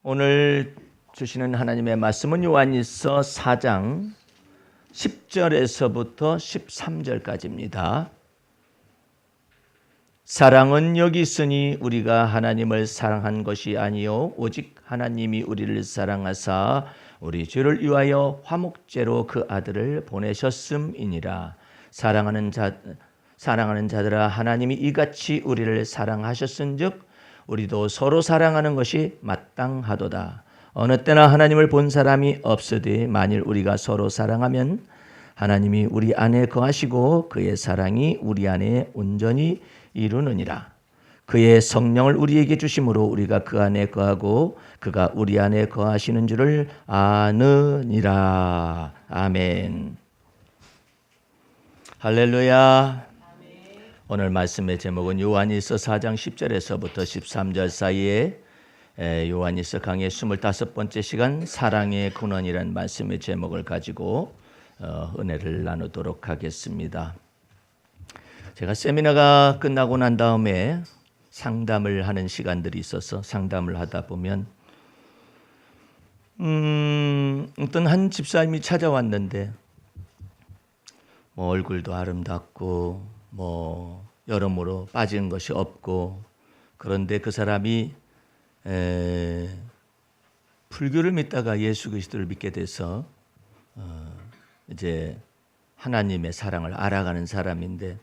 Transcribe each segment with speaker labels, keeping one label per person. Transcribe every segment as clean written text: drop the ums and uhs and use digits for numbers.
Speaker 1: 오늘 주시는 하나님의 말씀은 요한일서 4장 10절에서부터 13절까지입니다. 사랑은 여기 있으니 우리가 하나님을 사랑한 것이 아니요 오직 하나님이 우리를 사랑하사 우리 죄를 위하여 화목제로 그 아들을 보내셨음이니라. 사랑하는 자들아, 하나님이 이같이 우리를 사랑하셨은즉 우리도 서로 사랑하는 것이 마땅하도다. 어느 때나 하나님을 본 사람이 없으되 만일 우리가 서로 사랑하면 하나님이 우리 안에 거하시고 그의 사랑이 우리 안에 온전히 이루느니라. 그의 성령을 우리에게 주심으로 우리가 그 안에 거하고 그가 우리 안에 거하시는 줄을 아느니라. 아멘. 할렐루야. 오늘 말씀의 제목은 요한일서 4장 10절에서부터 13절 사이에 요한일서 강의 25번째 시간 사랑의 근원이라는 말씀의 제목을 가지고 은혜를 나누도록 하겠습니다. 제가 세미나가 끝나고 난 다음에 상담을 하는 시간들이 있어서 상담을 하다 보면 어떤 한 집사님이 찾아왔는데 얼굴도 아름답고 여러모로 빠진 것이 없고, 그런데 그 사람이 불교를 믿다가 예수 그리스도를 믿게 돼서 이제 하나님의 사랑을 알아가는 사람인데,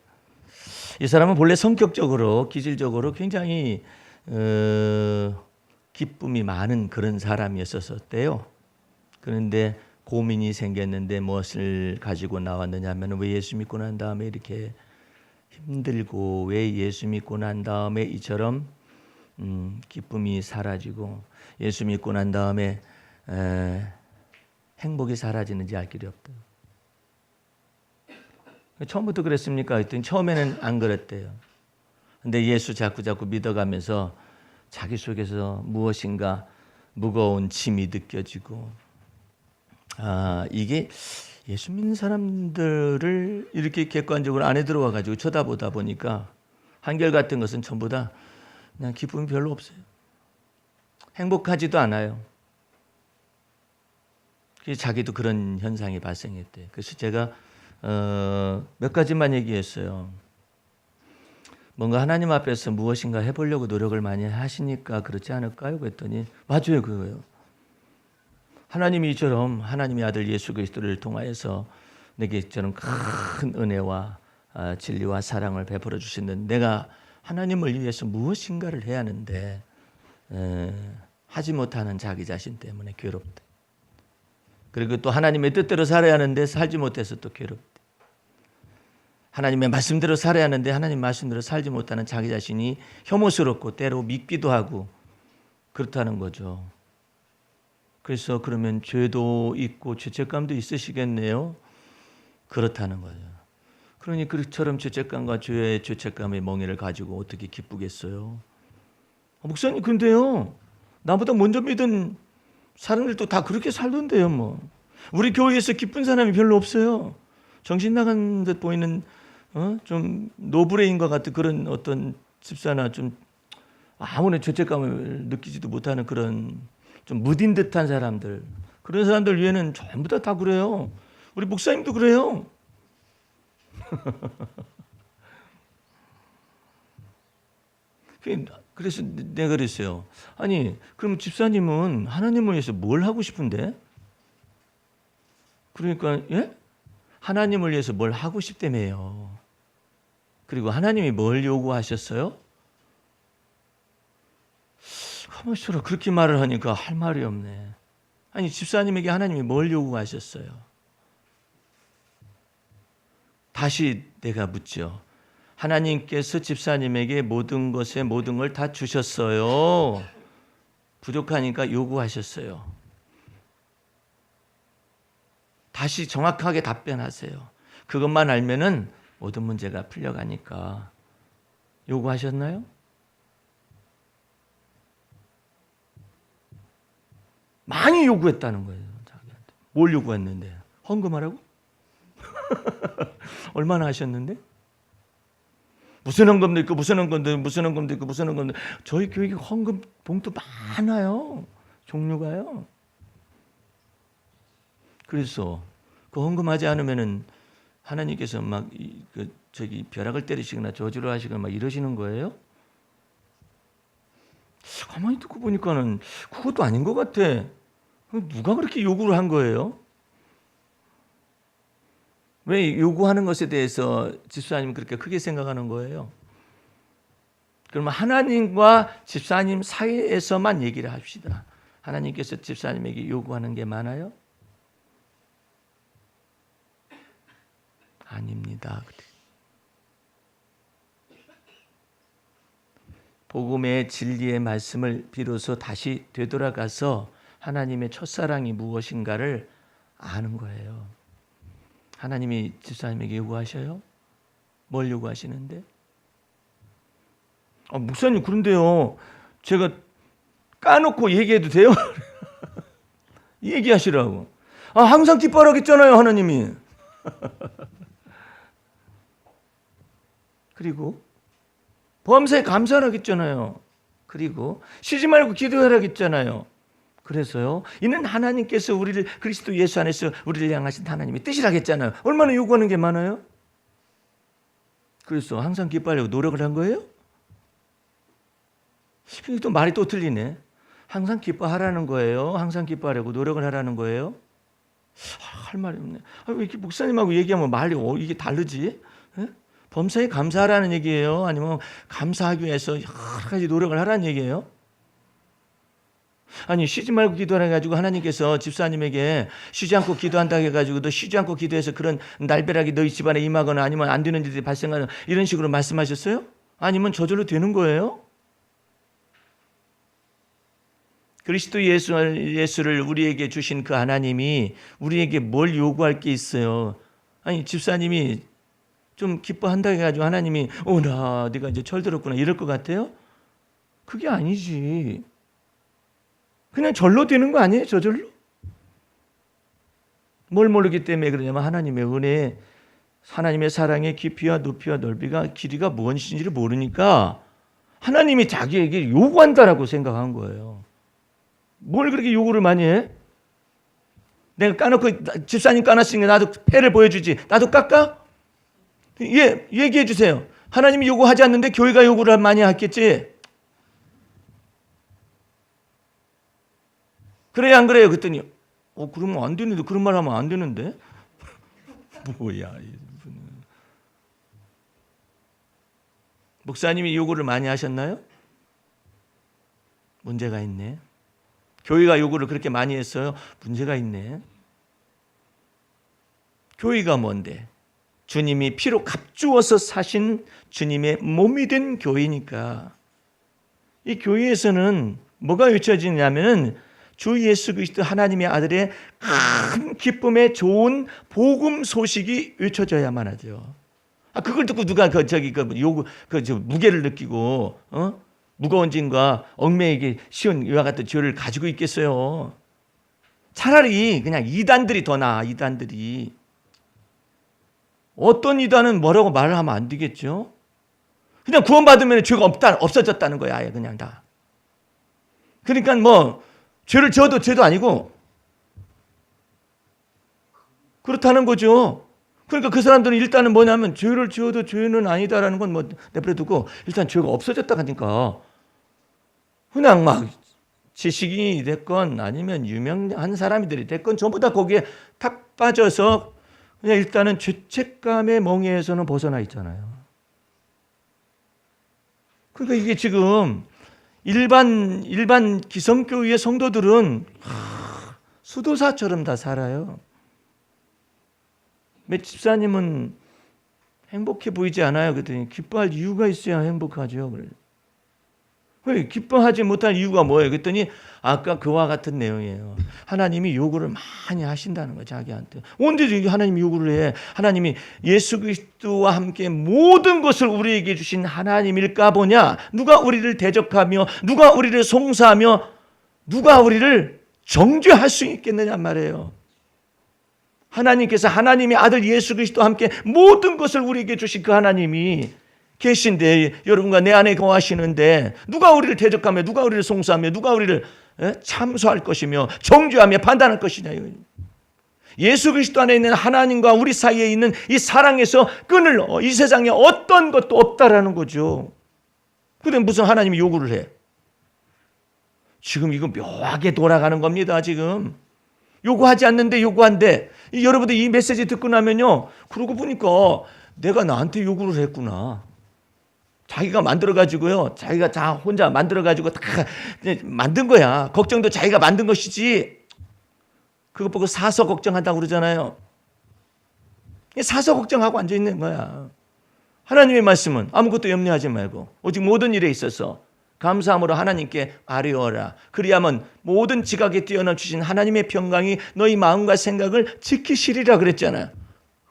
Speaker 1: 이 사람은 본래 성격적으로 기질적으로 굉장히 기쁨이 많은 그런 사람이었었대요. 그런데 고민이 생겼는데 무엇을 가지고 나왔느냐 하면, 왜 예수 믿고 난 다음에 이렇게 힘들고, 왜 예수 믿고 난 다음에 이처럼 기쁨이 사라지고, 예수 믿고 난 다음에 행복이 사라지는지 알 길이 없다. 처음부터 그랬습니까? 했더니 처음에는 안 그랬대요. 근데 예수 자꾸 믿어가면서 자기 속에서 무엇인가 무거운 짐이 느껴지고, 이게 예수 믿는 사람들을 이렇게 객관적으로 안에 들어와 가지고 쳐다보다 보니까 한결같은 것은 전부 다 그냥 기쁨이 별로 없어요. 행복하지도 않아요. 자기도 그런 현상이 발생했대요. 그래서 제가 몇 가지만 얘기했어요. 뭔가 하나님 앞에서 무엇인가 해보려고 노력을 많이 하시니까 그렇지 않을까요? 그랬더니 맞아요, 그거예요. 하나님이 이처럼 하나님의 아들 예수 그리스도를 통하여서 내게 이처럼 큰 은혜와 진리와 사랑을 베풀어 주시는, 내가 하나님을 위해서 무엇인가를 해야 하는데 하지 못하는 자기 자신 때문에 괴롭다. 그리고 또 하나님의 뜻대로 살아야 하는데 살지 못해서 또 괴롭다. 하나님의 말씀대로 살아야 하는데 하나님 말씀대로 살지 못하는 자기 자신이 혐오스럽고 때로 밉기도 하고 그렇다는 거죠. 그래서 그러면 죄도 있고 죄책감도 있으시겠네요. 그렇다는 거죠. 그러니 그처럼 죄책감과 죄의 죄책감의 멍에를 가지고 어떻게 기쁘겠어요? 목사님, 근데요, 나보다 먼저 믿은 사람들도 다 그렇게 살던데요. 우리 교회에서 기쁜 사람이 별로 없어요. 정신 나간 듯 보이는 좀 노브레인 것 같은 그런 어떤 집사나 좀 아무런 죄책감을 느끼지도 못하는 그런 좀 무딘 듯한 사람들, 그런 사람들 위에는 전부 다 그래요. 우리 목사님도 그래요. 그래서 내가 그랬어요. 아니, 그럼 집사님은 하나님을 위해서 뭘 하고 싶은데? 그러니까 하나님을 위해서 뭘 하고 싶다며요. 그리고 하나님이 뭘 요구하셨어요? 가만있어라. 그렇게 말을 하니까 할 말이 없네. 아니, 집사님에게 하나님이 뭘 요구하셨어요? 다시 내가 묻죠. 하나님께서 집사님에게 모든 것에 모든 걸 다 주셨어요. 부족하니까 요구하셨어요. 다시 정확하게 답변하세요. 그것만 알면은 모든 문제가 풀려가니까. 요구하셨나요? 많이 요구했다는 거예요. 자기한테. 뭘 요구했는데? 헌금하라고? 얼마나 하셨는데? 무슨 헌금도 있고 무슨 헌금도 있고 무슨 헌금도 있고 무슨 헌금도 있고. 저희 교회 헌금 봉투 많아요. 종류가요. 그래서 그 헌금하지 않으면은 하나님께서 막 벼락을 때리시거나 저주를 하시거나 막 이러시는 거예요? 가만히 듣고 보니까는 그것도 아닌 것 같아. 누가 그렇게 요구를 한 거예요? 왜 요구하는 것에 대해서 집사님은 그렇게 크게 생각하는 거예요? 그러면 하나님과 집사님 사이에서만 얘기를 합시다. 하나님께서 집사님에게 요구하는 게 많아요? 아닙니다. 복음의 진리의 말씀을 비로소 다시 되돌아가서 하나님의 첫사랑이 무엇인가를 아는 거예요. 하나님이 집사님에게 요구하셔요? 뭘 요구하시는데? 목사님 그런데요, 제가 까놓고 얘기해도 돼요? 얘기하시라고. 항상 기뻐하라고 했잖아요, 하나님이. 그리고 범사에 감사하라고 했잖아요. 그리고 쉬지 말고 기도하라고 했잖아요. 그래서요, 이는 하나님께서 우리를 그리스도 예수 안에서 우리를 향하신 하나님의 뜻이라고 했잖아요. 얼마나 요구하는 게 많아요? 그래서 항상 기뻐하려고 노력을 한 거예요? 또 말이 또 틀리네. 항상 기뻐하라는 거예요? 항상 기뻐하려고 노력을 하라는 거예요? 할 말이 없네. 왜 이렇게 목사님하고 얘기하면 말이 이게 다르지? 에? 범사에 감사하라는 얘기예요? 아니면 감사하기 위해서 여러 가지 노력을 하라는 얘기예요? 아니, 쉬지 말고 기도하라 해가지고 하나님께서 집사님에게 쉬지 않고 기도한다고 해가지고 너 쉬지 않고 기도해서 그런 날벼락이 너희 집안에 임하거나 아니면 안 되는 일이 발생하는 이런 식으로 말씀하셨어요? 아니면 저절로 되는 거예요? 그리스도 예수를 우리에게 주신 그 하나님이 우리에게 뭘 요구할 게 있어요? 아니, 집사님이 좀 기뻐한다 해가지고 하나님이 네가 이제 철들었구나 이럴 것 같아요? 그게 아니지. 그냥 절로 되는 거 아니에요? 저절로? 뭘 모르기 때문에 그러냐면 하나님의 은혜, 하나님의 사랑의 깊이와 높이와 넓이가 길이가 무엇인지를 모르니까 하나님이 자기에게 요구한다라고 생각한 거예요. 뭘 그렇게 요구를 많이 해? 내가 까놓고 집사님 까놨으니까 나도 패를 보여주지. 나도 깎아? 예, 얘기해 주세요. 하나님이 요구하지 않는데 교회가 요구를 많이 했겠지. 그래야 안 그래요? 그랬더니 그러면 안 되는데, 그런 말 하면 안 되는데. 뭐야 이분은. 목사님이 요구를 많이 하셨나요? 문제가 있네. 교회가 요구를 그렇게 많이 했어요? 문제가 있네. 교회가 뭔데? 주님이 피로 값주어서 사신 주님의 몸이 된 교회니까. 이 교회에서는 뭐가 외쳐지냐면 주 예수 그리스도 하나님의 아들의 큰 기쁨의 좋은 복음 소식이 외쳐져야만 하죠. 그걸 듣고 누가 무게를 느끼고 무거운 짐과 얽매이기 쉬운 이와 같은 죄를 가지고 있겠어요. 차라리 그냥 이단들이 더 나아. 이단들이. 어떤 이단은 뭐라고 말을 하면 안 되겠죠. 그냥 구원받으면 죄가 없어졌다는 거야. 아예 그냥 다. 그러니까 뭐 죄를 지어도 죄도 아니고 그렇다는 거죠. 그러니까 그 사람들은 일단은 뭐냐면 죄를 지어도 죄는 아니다라는 건 뭐 내버려두고 일단 죄가 없어졌다 하니까 그냥 막 지식인이 됐건 아니면 유명한 사람들이 됐건 전부 다 거기에 탁 빠져서 그냥 일단은 죄책감의 멍에에서는 벗어나 있잖아요. 그러니까 이게 지금 일반 기성교회의 성도들은 수도사처럼 다 살아요. 몇 집사님은 행복해 보이지 않아요? 그랬더니 기뻐할 이유가 있어야 행복하죠. 그래. 왜 기뻐하지 못할 이유가 뭐예요? 그랬더니 아까 그와 같은 내용이에요. 하나님이 요구를 많이 하신다는 거예요. 자기한테. 언제 하나님이 요구를 해? 하나님이 예수 그리스도와 함께 모든 것을 우리에게 주신 하나님일까 보냐? 누가 우리를 대적하며 누가 우리를 송사하며 누가 우리를 정죄할 수 있겠느냐 말이에요. 하나님께서 하나님의 아들 예수 그리스도와 함께 모든 것을 우리에게 주신 그 하나님이 계신데, 여러분과 내 안에 거하시는데 누가 우리를 대적하며 누가 우리를 송수하며 누가 우리를 참소할 것이며 정죄하며 판단할 것이냐. 예수 그리스도 안에 있는 하나님과 우리 사이에 있는 이 사랑에서 끈을 이 세상에 어떤 것도 없다라는 거죠. 근데 무슨 하나님이 요구를 해? 지금 이거 묘하게 돌아가는 겁니다. 지금 요구하지 않는데 요구한대. 여러분들 이 메시지 듣고 나면요, 그러고 보니까 내가 나한테 요구를 했구나. 자기가 만들어가지고요, 자기가 다 혼자 만들어가지고 다 만든 거야. 걱정도 자기가 만든 것이지. 그거 보고 사서 걱정한다고 그러잖아요. 사서 걱정하고 앉아있는 거야. 하나님의 말씀은 아무것도 염려하지 말고 오직 모든 일에 있어서 감사함으로 하나님께 아뢰어라. 그리하면 모든 지각에 뛰어넘치신 하나님의 평강이 너희 마음과 생각을 지키시리라 그랬잖아요.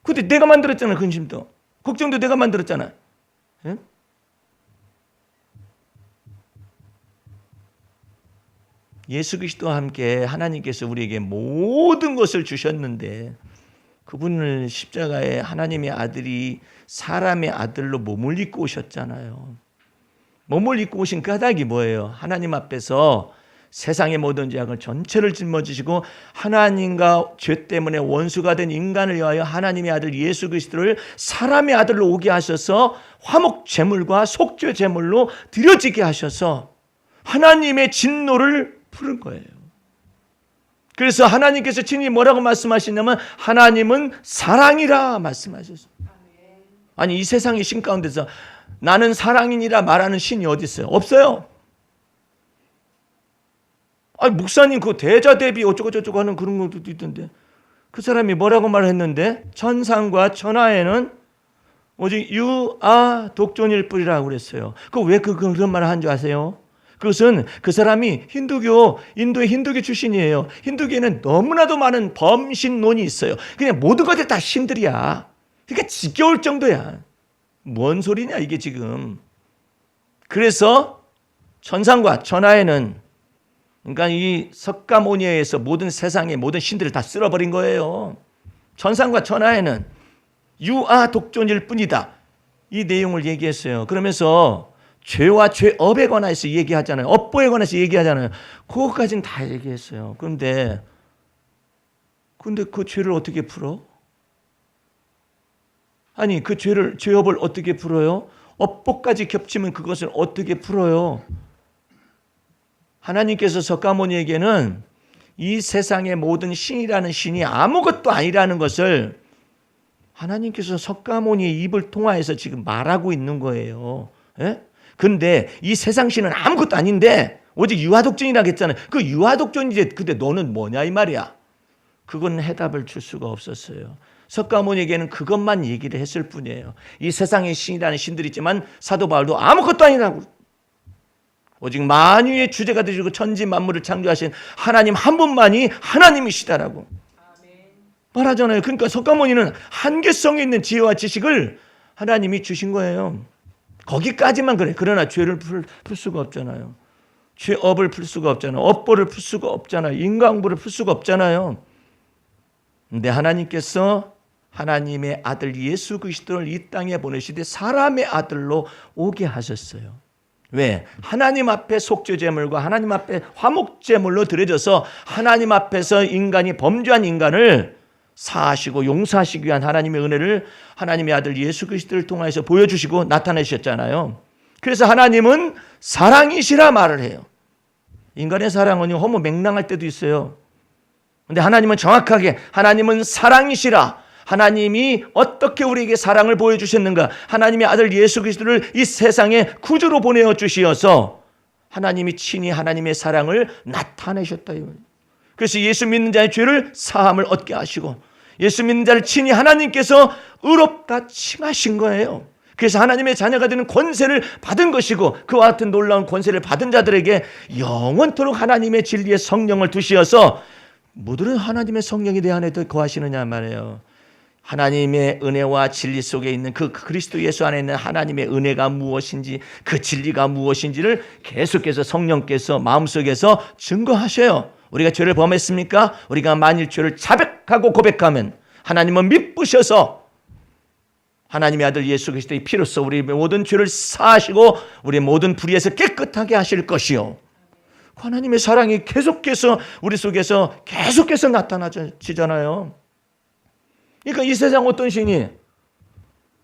Speaker 1: 근데 내가 만들었잖아요. 근심도 걱정도 내가 만들었잖아요. 예? 예수 그리스도와 함께 하나님께서 우리에게 모든 것을 주셨는데 그분을 십자가에 하나님의 아들이 사람의 아들로 몸을 입고 오셨잖아요. 몸을 입고 오신 까닭이 뭐예요? 하나님 앞에서 세상의 모든 죄악을 전체를 짊어지시고 하나님과 죄 때문에 원수가 된 인간을 위하여 하나님의 아들 예수 그리스도를 사람의 아들로 오게 하셔서 화목 제물과 속죄 제물로 드려지게 하셔서 하나님의 진노를 푸른 거예요. 그래서 하나님께서 친히 뭐라고 말씀하시냐면 하나님은 사랑이라 말씀하셨어요. 아니, 이 세상의 신 가운데서 나는 사랑이니라 말하는 신이 어디 있어요? 없어요. 아니, 목사님 그 대자 대비 어쩌고 저쩌고 하는 그런 것도 있던데 그 사람이 뭐라고 말했는데 천상과 천하에는 오직 유아 독존일 뿐이라고 그랬어요. 그 왜 그런 말을 한 줄 아세요? 그것은 그 사람이 인도의 힌두교 출신이에요. 힌두교에는 너무나도 많은 범신론이 있어요. 그냥 모든 것들 다 신들이야. 그러니까 지겨울 정도야. 뭔 소리냐 이게 지금. 그래서 천상과 천하에는, 그러니까 이 석가모니에서 모든 세상의 모든 신들을 다 쓸어버린 거예요. 천상과 천하에는 유아 독존일 뿐이다. 이 내용을 얘기했어요. 그러면서 죄와 죄업에 관해서 얘기하잖아요. 업보에 관해서 얘기하잖아요. 그것까지는 다 얘기했어요. 그런데 그 죄를 어떻게 풀어? 아니, 그 죄업을 어떻게 풀어요? 업보까지 겹치면 그것을 어떻게 풀어요? 하나님께서 석가모니에게는 이 세상의 모든 신이라는 신이 아무것도 아니라는 것을 하나님께서 석가모니의 입을 통하여서 지금 말하고 있는 거예요. 예? 근데 이 세상 신은 아무것도 아닌데 오직 유아독존이라고 했잖아요. 그 유아독존이지 근데 너는 뭐냐 이 말이야. 그건 해답을 줄 수가 없었어요. 석가모니에게는 그것만 얘기를 했을 뿐이에요. 이 세상의 신이라는 신들이 있지만 사도 바울도 아무것도 아니라고. 오직 만유의 주제가 되시고 천지 만물을 창조하신 하나님 한 분만이 하나님이시다라고 말하잖아요. 그러니까 석가모니는 한계성에 있는 지혜와 지식을 하나님이 주신 거예요. 거기까지만 그래. 그러나 죄를 풀 수가 없잖아요. 죄업을 풀 수가 없잖아요. 업보를 풀 수가 없잖아요. 인과응보를 풀 수가 없잖아요. 근데 하나님께서 하나님의 아들 예수 그리스도를 이 땅에 보내시되 사람의 아들로 오게 하셨어요. 왜? 하나님 앞에 속죄제물과 하나님 앞에 화목제물로 드려져서 하나님 앞에서 인간이 범죄한 인간을 사하시고 용서하시기 위한 하나님의 은혜를 하나님의 아들 예수 그리스도를 통해서 보여주시고 나타내셨잖아요. 그래서 하나님은 사랑이시라 말을 해요. 인간의 사랑은 허무 맹랑할 때도 있어요. 그런데 하나님은 정확하게 하나님은 사랑이시라. 하나님이 어떻게 우리에게 사랑을 보여주셨는가. 하나님의 아들 예수 그리스도를 이 세상에 구주로 보내어 주시어서 하나님이 친히 하나님의 사랑을 나타내셨다. 그래서 예수 믿는 자의 죄를 사함을 얻게 하시고 예수 믿는 자를 친히 하나님께서 의롭다 칭하신 거예요. 그래서 하나님의 자녀가 되는 권세를 받은 것이고 그와 같은 놀라운 권세를 받은 자들에게 영원토록 하나님의 진리의 성령을 두시어서 모두는 하나님의 성령이 내 안에 거하시느냐 말이에요. 하나님의 은혜와 진리 속에 있는 그 그리스도 예수 안에 있는 하나님의 은혜가 무엇인지 그 진리가 무엇인지를 계속해서 성령께서 마음속에서 증거하셔요. 우리가 죄를 범했습니까? 우리가 만일 죄를 자백하고 고백하면 하나님은 미쁘셔서 하나님의 아들 예수 그리스도의 피로써 우리 모든 죄를 사하시고 우리 모든 불의에서 깨끗하게 하실 것이요. 하나님의 사랑이 계속해서 우리 속에서 계속해서 나타나지잖아요. 그러니까 이 세상 어떤 신이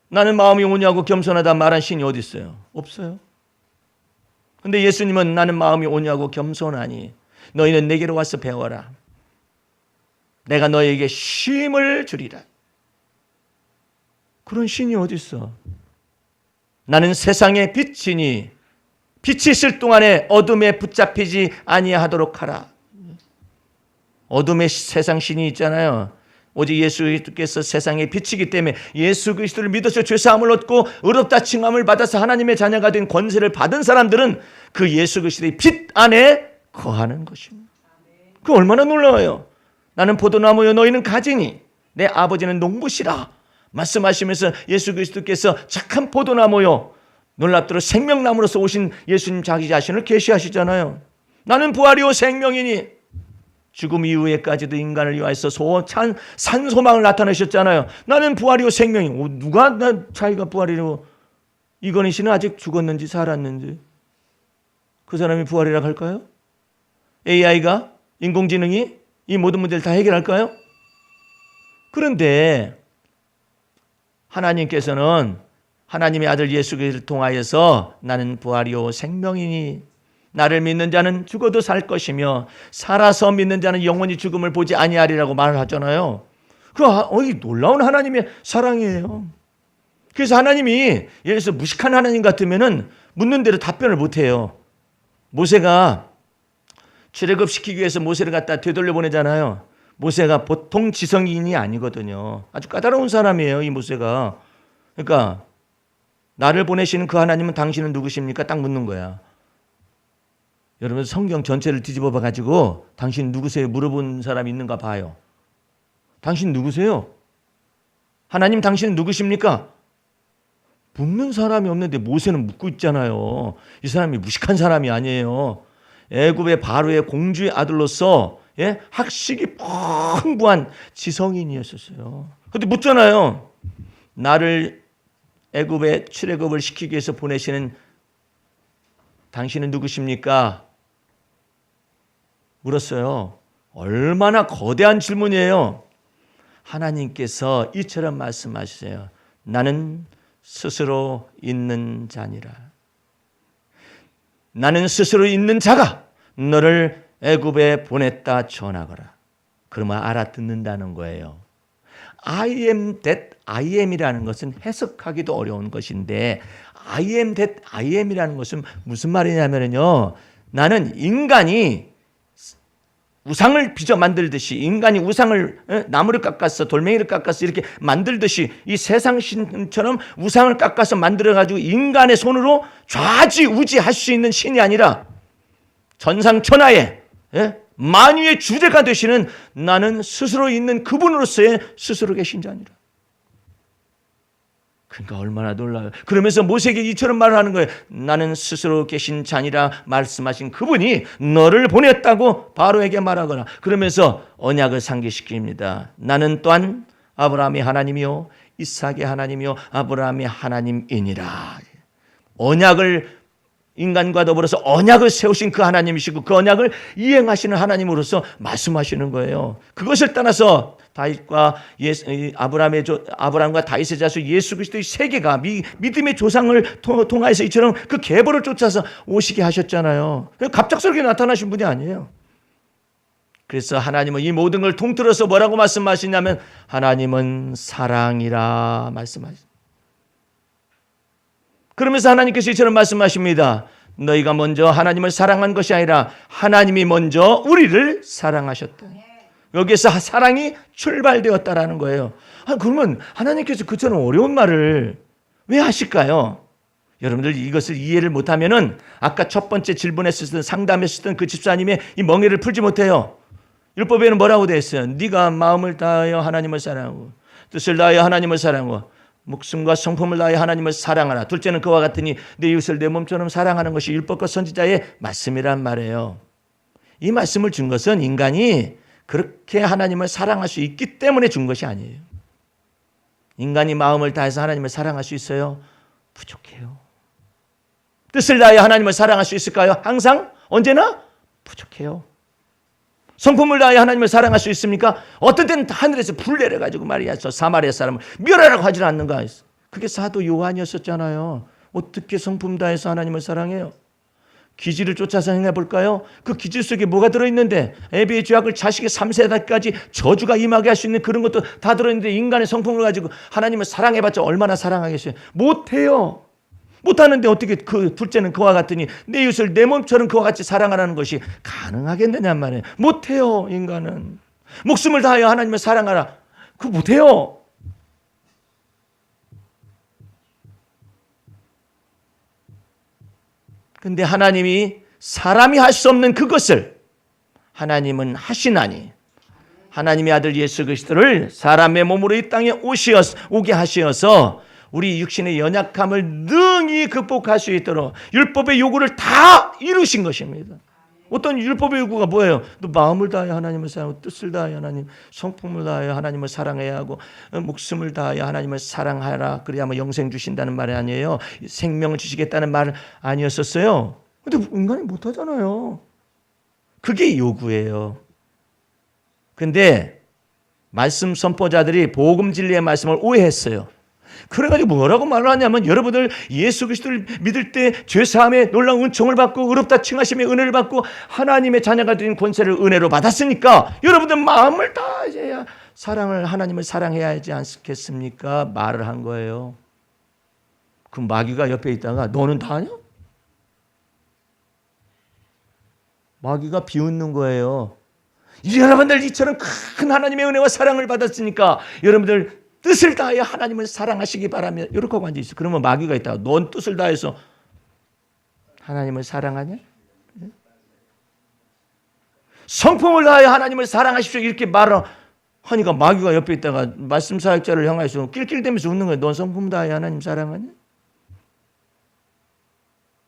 Speaker 1: 나는 마음이 온유하고 겸손하다 말한 신이 어디 있어요? 없어요. 근데 예수님은 나는 마음이 온유하고 겸손하니 너희는 내게로 와서 배워라. 내가 너희에게 쉼을 주리라. 그런 신이 어디 있어? 나는 세상의 빛이니 빛이 있을 동안에 어둠에 붙잡히지 아니하도록 하라. 어둠의 세상 신이 있잖아요. 오직 예수 그리스도께서 세상의 빛이기 때문에 예수 그리스도를 믿어서 죄사함을 얻고 의롭다 칭함을 받아서 하나님의 자녀가 된 권세를 받은 사람들은 그 예수 그리스도의 빛 안에 거하는 것입니다. 그 얼마나 놀라워요. 나는 포도나무요 너희는 가지니 내 아버지는 농부시라 말씀하시면서 예수 그리스도께서 착한 포도나무요 놀랍도록 생명나무로서 오신 예수님 자기 자신을 계시하시잖아요. 나는 부활이요 생명이니 죽음 이후에까지도 인간을 위하여서 산소망을 나타내셨잖아요. 나는 부활이요 생명이고 누가 자기가 부활이라고 이건희 씨는 아직 죽었는지 살았는지 그 사람이 부활이라고 할까요? AI가 인공지능이 이 모든 문제를 다 해결할까요? 그런데 하나님께서는 하나님의 아들 예수 그리스도를 통하여서 나는 부활이요 생명이니 나를 믿는 자는 죽어도 살 것이며 살아서 믿는 자는 영원히 죽음을 보지 아니하리라고 말을 하잖아요. 이 놀라운 하나님의 사랑이에요. 그래서 하나님이 예를 들어서 무식한 하나님 같으면은 묻는 대로 답변을 못 해요. 모세가 출애굽시키기 위해서 모세를 갖다 되돌려 보내잖아요. 모세가 보통 지성인이 아니거든요. 아주 까다로운 사람이에요, 이 모세가. 그러니까 나를 보내시는 그 하나님은 당신은 누구십니까? 딱 묻는 거야. 여러분 성경 전체를 뒤집어 봐가지고 당신 누구세요? 물어본 사람이 있는가 봐요. 당신 누구세요? 하나님 당신은 누구십니까? 묻는 사람이 없는데 모세는 묻고 있잖아요. 이 사람이 무식한 사람이 아니에요. 애굽의 바로의 공주의 아들로서 학식이 풍부한 지성인이었었어요. 그런데 묻잖아요. 나를 애굽에 출애굽을 시키기 위해서 보내시는 당신은 누구십니까? 물었어요. 얼마나 거대한 질문이에요. 하나님께서 이처럼 말씀하시세요. 나는 스스로 있는 자니라. 나는 스스로 있는 자가 너를 애굽에 보냈다 전하거라. 그러면 알아듣는다는 거예요. I am that I am이라는 것은 해석하기도 어려운 것인데 I am that I am이라는 것은 무슨 말이냐면요. 나는 인간이 우상을 빚어 만들듯이 인간이 우상을 나무를 깎아서 돌멩이를 깎아서 이렇게 만들듯이 이 세상 신처럼 우상을 깎아서 만들어가지고 인간의 손으로 좌지우지할 수 있는 신이 아니라 전상천하의 만유의 주제가 되시는 나는 스스로 있는 그분으로서의 스스로 계신 자니라. 그러니까 얼마나 놀라요. 그러면서 모세에게 이처럼 말을 하는 거예요. 나는 스스로 계신 자니라 말씀하신 그분이 너를 보냈다고 바로에게 말하거나 그러면서 언약을 상기시킵니다. 나는 또한 아브라함의 하나님이요 이삭의 하나님이요 아브라함의 하나님이니라. 언약을 인간과 더불어서 언약을 세우신 그 하나님이시고 그 언약을 이행하시는 하나님으로서 말씀하시는 거예요. 그것을 떠나서 다윗과 아브라함과 다윗의 자손 예수 그리스도의 세계가 믿음의 조상을 통하여서 이처럼 그 계보를 쫓아서 오시게 하셨잖아요. 갑작스럽게 나타나신 분이 아니에요. 그래서 하나님은 이 모든 걸 통틀어서 뭐라고 말씀하시냐면 하나님은 사랑이라 말씀하십니다. 그러면서 하나님께서 이처럼 말씀하십니다. 너희가 먼저 하나님을 사랑한 것이 아니라 하나님이 먼저 우리를 사랑하셨다. 여기에서 사랑이 출발되었다라는 거예요. 그러면 하나님께서 그처럼 어려운 말을 왜 하실까요? 여러분들 이것을 이해를 못하면은 아까 첫 번째 질문했을 상담했을 때 그 집사님의 이 멍에를 풀지 못해요. 율법에는 뭐라고 되어 있어요? 네가 마음을 다하여 하나님을 사랑하고 뜻을 다하여 하나님을 사랑하고 목숨과 성품을 다하여 하나님을 사랑하라. 둘째는 그와 같으니 내 이웃을 내 몸처럼 사랑하는 것이 율법과 선지자의 말씀이란 말이에요. 이 말씀을 준 것은 인간이 그렇게 하나님을 사랑할 수 있기 때문에 준 것이 아니에요. 인간이 마음을 다해서 하나님을 사랑할 수 있어요? 부족해요. 뜻을 다해 하나님을 사랑할 수 있을까요? 항상? 언제나? 부족해요. 성품을 다해 하나님을 사랑할 수 있습니까? 어떤 때는 하늘에서 불 내려가지고 말이야, 저 사마리아 사람을 멸하라고 하질 않는가? 그게 사도 요한이었었잖아요. 어떻게 성품 다해서 하나님을 사랑해요? 기질을 쫓아서 행해볼까요? 그 기질 속에 뭐가 들어있는데, 애비의 죄악을 자식의 3세까지 저주가 임하게 할 수 있는 그런 것도 다 들어있는데, 인간의 성품을 가지고 하나님을 사랑해봤자 얼마나 사랑하겠어요? 못해요. 못하는데 어떻게 그 둘째는 그와 같으니 내 이웃을 내 몸처럼 그와 같이 사랑하라는 것이 가능하겠느냐 말이에요. 못해요. 인간은 목숨을 다하여 하나님을 사랑하라, 그거 못해요. 근데 하나님이 사람이 할 수 없는 그것을 하나님은 하시나니, 하나님의 아들 예수 그리스도를 사람의 몸으로 이 땅에 오게 하시어서 우리 육신의 연약함을 능히 극복할 수 있도록 율법의 요구를 다 이루신 것입니다. 어떤 율법의 요구가 뭐예요? 너 마음을 다하여 하나님을 사랑하고, 뜻을 다하여 하나님, 성품을 다하여 하나님을 사랑해야 하고, 목숨을 다하여 하나님을 사랑하라, 그래야만 영생 주신다는 말이 아니에요. 생명을 주시겠다는 말 아니었었어요. 근데 인간이 못하잖아요. 그게 요구예요. 근데 말씀 선포자들이 복음 진리의 말씀을 오해했어요. 그래가지고 뭐라고 말을 하냐면, 여러분들 예수 그리스도를 믿을 때 죄사함의 놀라운 은총을 받고 의롭다 칭하심의 은혜를 받고 하나님의 자녀가 된 권세를 은혜로 받았으니까 여러분들 마음을 다해야 사랑을, 하나님을 사랑해야 하지 않겠습니까? 말을 한 거예요. 그 마귀가 옆에 있다가 너는 다 하냐? 마귀가 비웃는 거예요. 여러분들 이처럼 큰 하나님의 은혜와 사랑을 받았으니까 여러분들 뜻을 다하여 하나님을 사랑하시기 바라며, 이렇게 하고 앉아있어. 그러면 마귀가 있다가 넌 뜻을 다해서 하나님을 사랑하냐? 성품을 다하여 하나님을 사랑하십시오, 이렇게 말을 하니까 마귀가 옆에 있다가 말씀 사역자를 향해서 낄낄대면서 웃는 거야. 넌 성품 다하여 하나님 사랑하냐?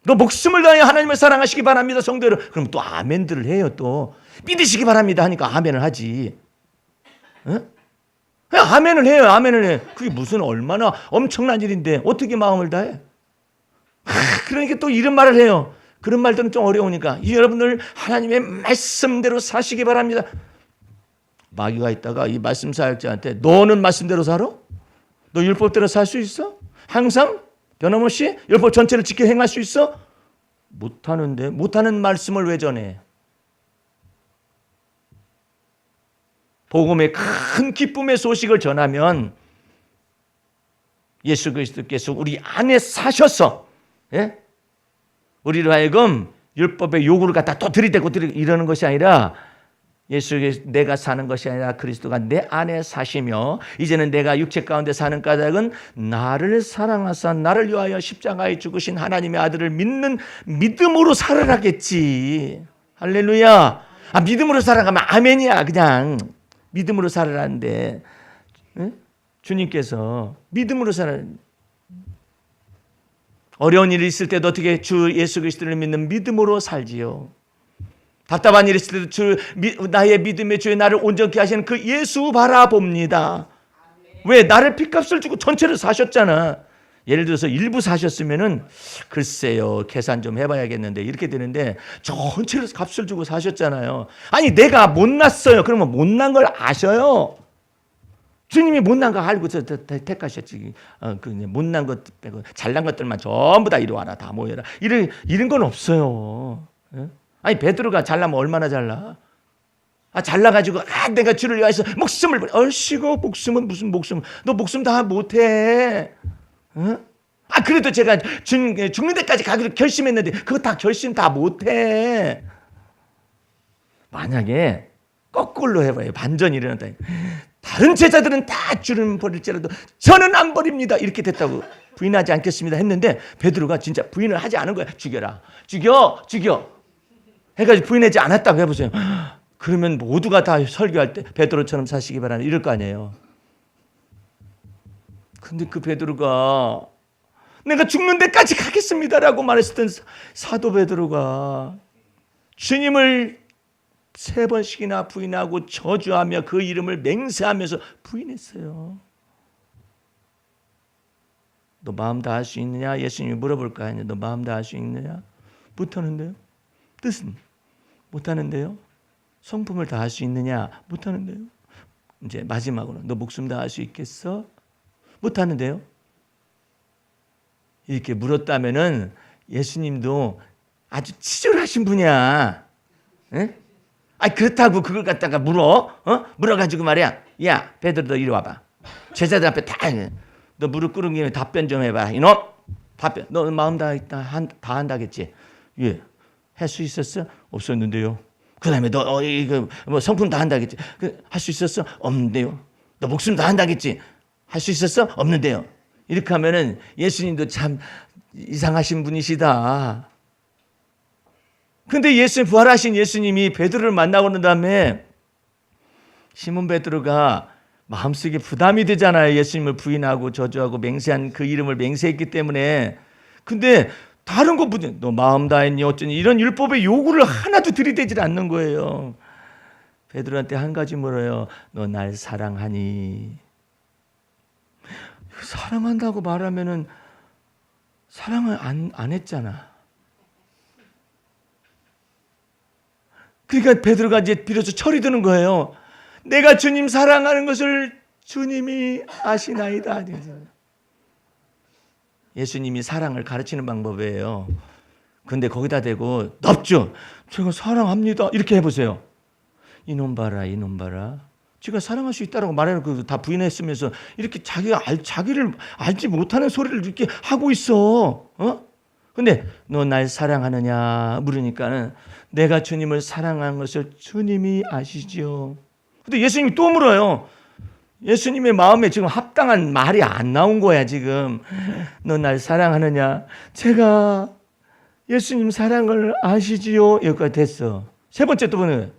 Speaker 1: 너 목숨을 다하여 하나님을 사랑하시기 바랍니다, 성도 여러분. 그럼 또 아멘들을 해요. 또 믿으시기 바랍니다 하니까 아멘을 하지. 응? 아멘을 해요. 아멘을 해. 그게 무슨 얼마나 엄청난 일인데 어떻게 마음을 다해? 그러니까 또 이런 말을 해요. 그런 말들은 좀 어려우니까 여러분들 하나님의 말씀대로 사시기 바랍니다. 마귀가 있다가 이 말씀 사역자한테 너는 말씀대로 살아? 너 율법대로 살 수 있어? 항상 변함없이 율법 전체를 지켜 행할 수 있어? 못하는데, 못하는 말씀을 왜 전해? 복음의 큰 기쁨의 소식을 전하면 예수 그리스도께서 우리 안에 사셔서, 예? 우리로 하여금 율법의 요구를 갖다 또 들이대고 이러는 것이 아니라, 예수 내가 사는 것이 아니라 그리스도가 내 안에 사시며 이제는 내가 육체 가운데 사는 까닭은 나를 사랑하사 나를 위하여 십자가에 죽으신 하나님의 아들을 믿는 믿음으로 살아라겠지. 할렐루야. 믿음으로 살아가면 아멘이야. 그냥 믿음으로 살아라는데, 응? 주님께서 믿음으로 살아. 어려운 일이 있을 때도 어떻게 주 예수 그리스도를 믿는 믿음으로 살지요. 답답한 일이 있을 때도 나의 믿음의 주에 나를 온전케 하시는 그 예수 바라봅니다. 왜? 나를 핏값을 주고 전체를 사셨잖아. 예를 들어서 일부 사셨으면은 글쎄요, 계산 좀 해봐야겠는데 이렇게 되는데 전체를 값을 주고 사셨잖아요. 아니 내가 못났어요. 그러면 못난 걸 아셔요. 주님이 못난 거 알고 택하셨지. 못난 것 빼고 잘난 것들만 전부 다 이리 와라, 다 모여라. 이런 건 없어요. 아니 베드로가 잘나면 얼마나 잘나? 잘나가지고 내가 주를 위해서 목숨을 버려. 얼씨구, 목숨은 무슨 목숨? 너 목숨 다 못해. 그래도 제가 죽는 데까지 가기로 결심했는데 그거 다 결심 다 못해. 만약에 거꾸로 해봐요. 반전이 일어난다. 다른 제자들은 다 주를 버릴지라도 저는 안 버립니다. 이렇게 됐다고 부인하지 않겠습니다 했는데 베드로가 진짜 부인을 하지 않은 거야. 죽여라. 죽여. 해가지고 부인하지 않았다고 해보세요. 그러면 모두가 다 설교할 때 베드로처럼 사시기 바랍니다. 이럴 거 아니에요. 근데 그 베드로가 내가 죽는 데까지 가겠습니다라고 말했었던 사도 베드로가 주님을 3번씩이나 부인하고 저주하며 그 이름을 맹세하면서 부인했어요. 너 마음 다할 수 있느냐? 예수님이 물어볼까 했는데 너 마음 다할 수 있느냐? 못하는데요. 뜻은 못하는데요. 성품을 다할 수 있느냐? 못하는데요. 이제 마지막으로 너 목숨 다할 수 있겠어? 못하는데요. 이렇게 물었다면은 예수님도 아주 치졸하신 분이야. 에? 아니 그렇다고 그걸 갖다가 물어? 물어가지고 말이야. 야 베드로 너 이리 와봐. 제자들 앞에 다 너 무릎 꿇은 김에 답변 좀 해봐. 이놈 답변. 너 마음 다 한다겠지? 예. 할 수 있었어? 없었는데요. 그다음에 너 이거 뭐 성품 다 한다겠지? 할 수 있었어? 없는데요. 너 목숨 다 한다겠지? 할 수 있었어? 없는데요. 이렇게 하면은 예수님도 참 이상하신 분이시다. 근데 부활하신 예수님이 베드로를 만나고 난 다음에 시몬 베드로가 마음속에 부담이 되잖아요. 예수님을 부인하고 저주하고 맹세한 그 이름을 맹세했기 때문에. 근데 다른 거 보지. 너 마음 다했니 어쩌니 이런 율법의 요구를 하나도 들이대질 않는 거예요. 베드로한테 한 가지 물어요. 너 날 사랑하니? 사랑한다고 말하면은 사랑을 안 했잖아. 그러니까 베드로가 이제 비로소 철이 드는 거예요. 내가 주님 사랑하는 것을 주님이 아시나이다. 예수님이 사랑을 가르치는 방법이에요. 근데 거기다 대고 넙죠. 제가 사랑합니다. 이렇게 해보세요. 이놈 봐라. 제가 사랑할 수 있다라고 말해놓고 다 부인했으면서 이렇게 자기를 알지 못하는 소리를 이렇게 하고 있어. 근데 너 날 사랑하느냐 물으니까는 내가 주님을 사랑하는 것을 주님이 아시지요. 근데 예수님이 또 물어요. 예수님의 마음에 지금 합당한 말이 안 나온 거야 지금. 너 날 사랑하느냐? 제가 예수님 사랑을 아시지요? 여기까지 됐어. 세 번째 또 보는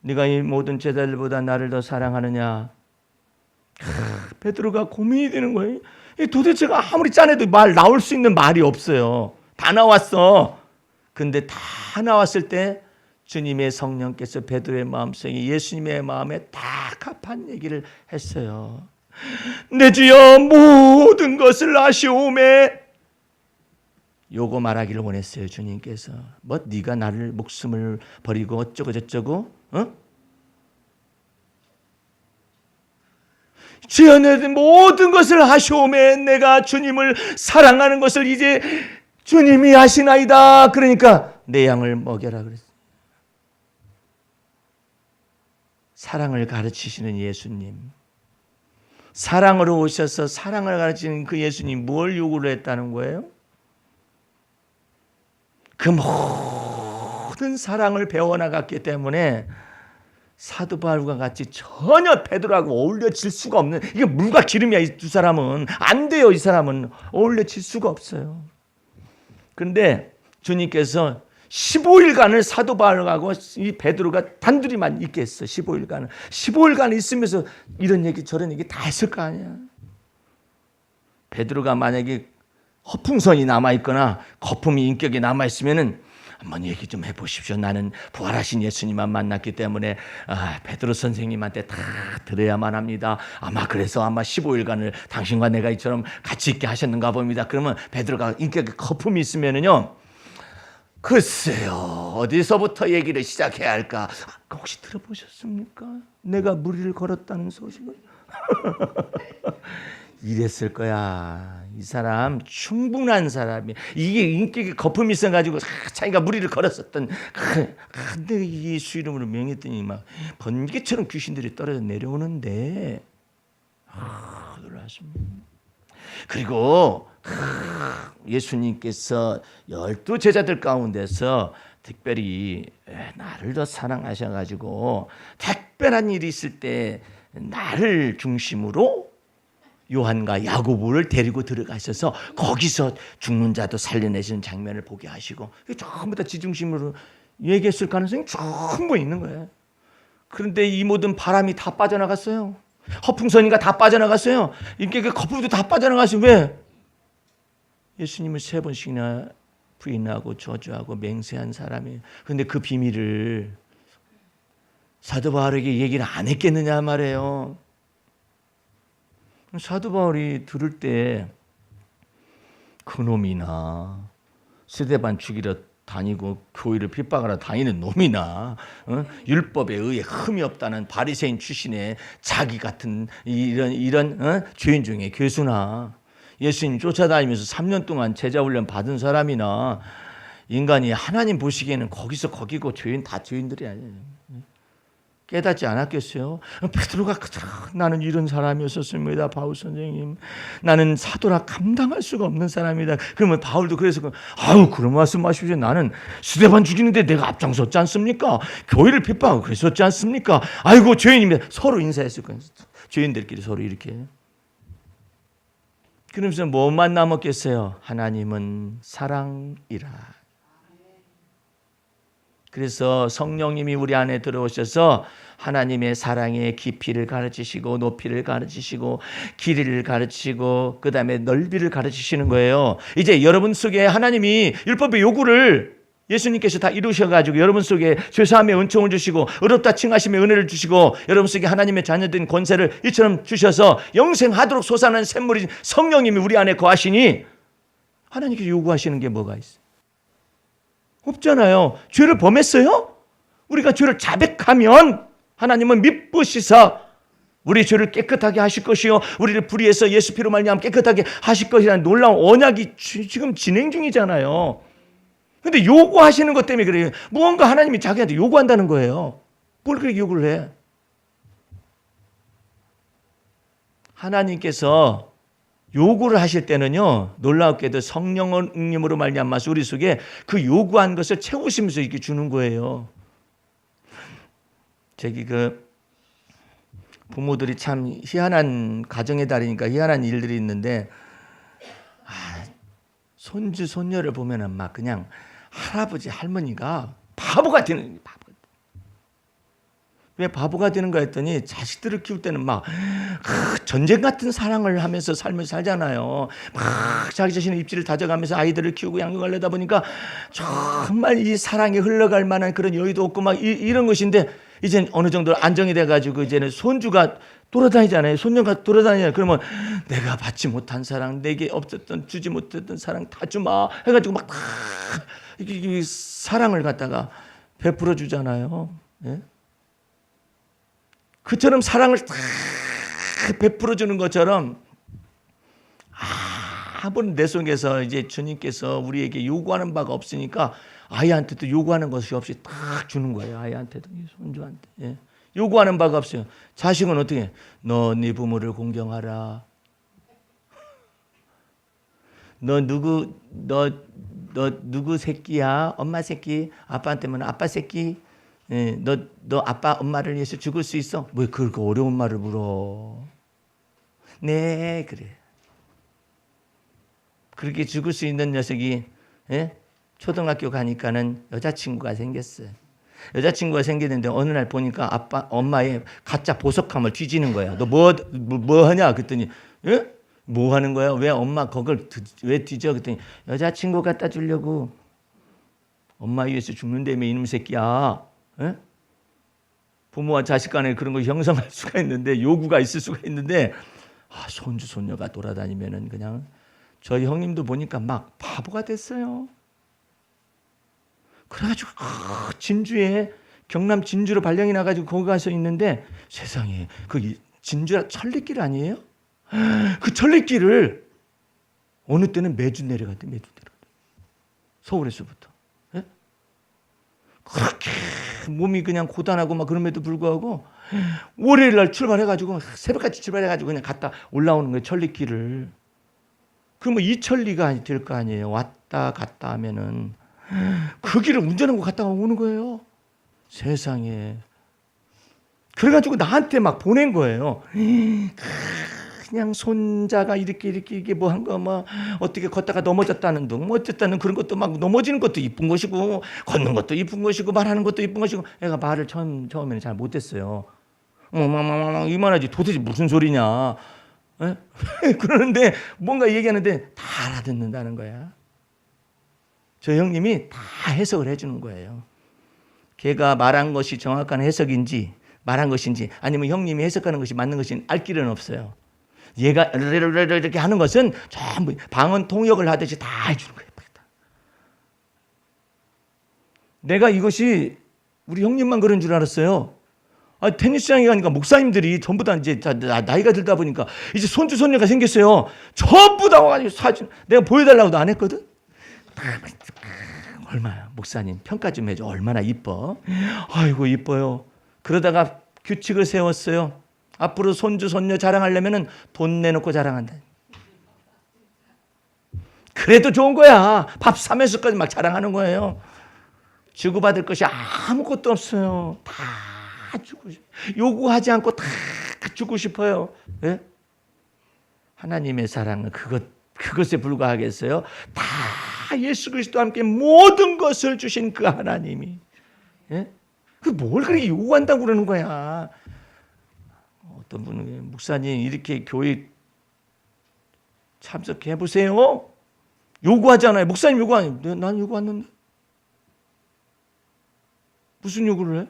Speaker 1: 네가 이 모든 제자들보다 나를 더 사랑하느냐? 베드로가 고민이 되는 거예요. 도대체가 아무리 짜내도 말 나올 수 있는 말이 없어요. 다 나왔어. 근데 다 나왔을 때 주님의 성령께서 베드로의 마음속에 예수님의 마음에 딱 합한 얘기를 했어요. 내 주여 모든 것을 아시오매. 요거 말하기를 원했어요. 주님께서. 뭐 네가 나를 목숨을 버리고 어쩌고 저쩌고 주여 내 모든 것을 아시오매. 내가 주님을 사랑하는 것을 이제 주님이 아시나이다. 그러니까 내 양을 먹여라 그랬어요. 사랑을 가르치시는 예수님, 사랑으로 오셔서 사랑을 가르치는 그 예수님 뭘 요구를 했다는 거예요? 그 모든 사랑을 배워나갔기 때문에 사도 바울과 같이 전혀 베드로하고 어울려질 수가 없는, 이게 물과 기름이야. 이 두 사람은 안 돼요. 이 사람은 어울려질 수가 없어요. 그런데 주님께서 15일간을 사도 바울하고 이 베드로가 단둘이만 있게 했어. 15일간을. 15일간 있으면서 이런 얘기 저런 얘기 다 했을 거 아니야. 베드로가 만약에 허풍선이 남아있거나 거품이 인격이 남아있으면은 한번 얘기 좀 해보십시오. 나는 부활하신 예수님만 만났기 때문에 베드로 선생님한테 다 들어야만 합니다. 아마 그래서 15일간을 당신과 내가 이처럼 같이 있게 하셨는가 봅니다. 그러면 베드로가 인격에 거품이 있으면은요, 글쎄요, 어디서부터 얘기를 시작해야 할까? 혹시 들어보셨습니까? 내가 무리를 걸었다는 소식을? 이랬을 거야. 이 사람 충분한 사람이. 이게 인격에 거품이 있어가지고 자기가 무리를 걸었었던. 근데 예수 이름으로 명했더니 막 번개처럼 귀신들이 떨어져 내려오는데 놀랐습니다. 그리고 예수님께서 12 제자들 가운데서 특별히 나를 더 사랑하셔가지고 특별한 일이 있을 때 나를 중심으로 요한과 야고보를 데리고 들어가셔서 거기서 죽는 자도 살려내시는 장면을 보게 하시고, 전부 다 지중심으로 얘기했을 가능성이 충분히 있는 거예요. 그런데 이 모든 바람이 다 빠져나갔어요. 허풍선이가 다 빠져나갔어요. 이게 거품도 다 빠져나갔어요. 왜? 예수님을 3번씩이나 부인하고 저주하고 맹세한 사람이에요. 그런데 그 비밀을 사도 바울에게 얘기를 안 했겠느냐 말이에요. 사도 바울이 들을 때 그놈이나 스데반 죽이러 다니고 교회를 핍박하러 다니는 놈이나 율법에 의해 흠이 없다는 바리새인 출신의 자기 같은 이런 죄인 중에 괴수나 예수님 쫓아다니면서 3년 동안 제자 훈련 받은 사람이나 인간이 하나님 보시기에는 거기서 거기고 죄인 다 죄인들이야. 깨닫지 않았겠어요? 베드로가 나는 이런 사람이었습니다. 바울 선생님. 나는 사도라 감당할 수가 없는 사람이다. 그러면 바울도 그래서 아유 그런 말씀하십시오. 나는 스데반 죽이는데 내가 앞장섰지 않습니까? 교회를 핍박하고 그랬었지 않습니까? 아이고 죄인입니다. 서로 인사했을 거예요. 죄인들끼리 서로 이렇게. 그러면서 뭐만 남았겠어요? 하나님은 사랑이라. 그래서 성령님이 우리 안에 들어오셔서 하나님의 사랑의 깊이를 가르치시고 높이를 가르치시고 길이를 가르치시고 그 다음에 넓이를 가르치시는 거예요. 이제 여러분 속에 하나님이 율법의 요구를 예수님께서 다 이루셔가지고 여러분 속에 죄사함의 은총을 주시고 의롭다 칭하심의 은혜를 주시고 여러분 속에 하나님의 자녀된 권세를 이처럼 주셔서 영생하도록 솟아나는 샘물이 성령님이 우리 안에 거하시니 하나님께서 요구하시는 게 뭐가 있어요? 없잖아요. 죄를 범했어요? 우리가 죄를 자백하면 하나님은 미쁘시사 우리 죄를 깨끗하게 하실 것이요 우리를 불의해서 예수 피로 말미암아 깨끗하게 하실 것이라는 놀라운 언약이 지금 진행 중이잖아요. 그런데 요구하시는 것 때문에 그래요. 무언가 하나님이 자기한테 요구한다는 거예요. 뭘 그렇게 요구를 해? 하나님께서 요구를 하실 때는요 놀랍게도 성령님으로 말미암아서 우리 속에 그 요구한 것을 채우시면서 이렇게 주는 거예요. 저기 부모들이 참 희한한 가정의 달이니까 희한한 일들이 있는데 손주 손녀를 보면은 막 그냥 할아버지 할머니가 바보가 되는 바보. 왜 바보가 되는가 했더니 자식들을 키울 때는 막 전쟁 같은 사랑을 하면서 삶을 살잖아요. 막 자기 자신의 입지를 다져가면서 아이들을 키우고 양육하려다 보니까 정말 이 사랑이 흘러갈 만한 그런 여유도 없고 막 이런 것인데 이제 어느 정도 안정이 돼가지고 이제는 손주가 돌아다니잖아요. 손녀가 돌아다니잖아요. 그러면 내가 받지 못한 사랑, 내게 없었던 주지 못했던 사랑 다 주마 해가지고 막 다 사랑을 갖다가 베풀어 주잖아요. 예? 그처럼 사랑을 다 베풀어 주는 것처럼 아무런 내 속에서 이제 주님께서 우리에게 요구하는 바가 없으니까 아이한테도 요구하는 것이 없이 딱 주는 거예요. 아이한테도 손주한테. 예. 요구하는 바가 없어요. 자식은 어떻게 해? 너 네 부모를 공경하라. 너 누구 새끼야? 엄마 새끼. 아빠한테는 아빠 새끼. 예, 너 아빠 엄마를 위해서 죽을 수 있어? 왜 그렇게 어려운 말을 물어? 네 그래. 그렇게 죽을 수 있는 녀석이 초등학교 가니까는 여자친구가 생겼어요. 여자친구가 생기는데 어느 날 보니까 아빠 엄마의 가짜 보석함을 뒤지는 거야. 너 뭐 하냐? 그랬더니 뭐 하는 거야? 왜 엄마 그걸 왜 뒤져? 그랬더니 여자친구 갖다 주려고. 엄마 위해서 죽는다며 이놈 새끼야. 부모와 자식 간에 그런 거 형성할 수가 있는데 요구가 있을 수가 있는데 손주 손녀가 돌아다니면은 그냥 저희 형님도 보니까 막 바보가 됐어요. 그래가지고 진주에 경남 진주로 발령이 나가지고 거기 가서 있는데 세상에 그 진주라 천리길 아니에요? 그 천리길을 어느 때는 매주 내려갔대. 서울에서부터. 그렇게 몸이 그냥 고단하고 막 그럼에도 불구하고 월요일 날 출발해가지고 새벽까지 출발해가지고 그냥 갔다 올라오는 거예요. 천리길을. 그러면 이 천리가 될 거 아니에요. 왔다 갔다 하면은 그 길을 운전하고 갔다 오는 거예요. 세상에. 그래가지고 나한테 막 보낸 거예요. 그냥 손자가 이렇게 뭐 한 거 뭐 어떻게 걷다가 넘어졌다는 둥 뭐 어쨌다는 그런 것도 막 넘어지는 것도 이쁜 것이고 걷는 것도 이쁜 것이고 말하는 것도 이쁜 것이고 애가 말을 처음에는 잘 못했어요. 이만하지 도대체 무슨 소리냐. 그러는데 뭔가 얘기하는데 다 알아듣는다는 거야. 저 형님이 다 해석을 해주는 거예요. 걔가 말한 것이 정확한 해석인지 말한 것인지 아니면 형님이 해석하는 것이 맞는 것인지 알 길은 없어요. 얘가 이렇게 하는 것은 전부 방언 통역을 하듯이 다 해주는 거예요. 내가 이것이 우리 형님만 그런 줄 알았어요. 테니스장에 가니까 목사님들이 전부 다 이제 나이가 들다 보니까 이제 손주 손녀가 생겼어요. 전부 다 와가지고 사진 내가 보여달라고도 안 했거든. 얼마나 목사님 평가 좀 해줘. 얼마나 이뻐. 아이고 이뻐요. 그러다가 규칙을 세웠어요. 앞으로 손주 손녀 자랑하려면은 돈 내놓고 자랑한다. 그래도 좋은 거야. 밥 사면서까지 막 자랑하는 거예요. 주고받을 것이 아무것도 없어요. 다 주고 싶어요. 요구하지 않고 다 주고 싶어요. 예? 하나님의 사랑은 그것에 불과하겠어요? 다 예수 그리스도와 함께 모든 것을 주신 그 하나님이, 예? 뭘 그렇게 요구한다고 그러는 거야. 어떤 분은 목사님 이렇게 교회 참석해 보세요. 요구하잖아요. 목사님 요구하는데 난 요구했는데 무슨 요구를 해?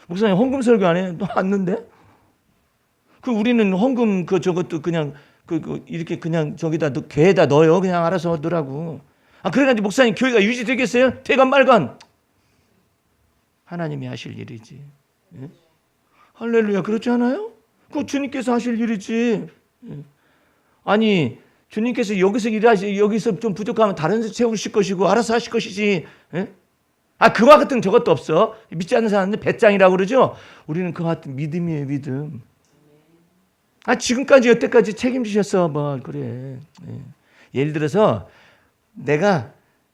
Speaker 1: 목사님 헌금 설교 안 해? 너 왔는데? 우리는 헌금 저것도 그냥 이렇게 그냥 저기다 개에다 넣어요. 그냥 알아서 넣으라고. 그래가지고 목사님 교회가 유지되겠어요? 되건 말건 하나님이 하실 일이지. 예? 할렐루야. 그렇지 않아요? 그거 주님께서 하실 일이지. 예. 아니 주님께서 여기서 일하시 여기서 좀 부족하면 다른 데 채우실 것이고 알아서 하실 것이지. 예? 그와 같은 저것도 없어. 믿지 않는 사람은 배짱이라고 그러죠. 우리는 그와 같은 믿음이에요. 믿음. 지금까지 여태까지 책임지셨어. 뭐 그래. 예. 예를 들어서 내가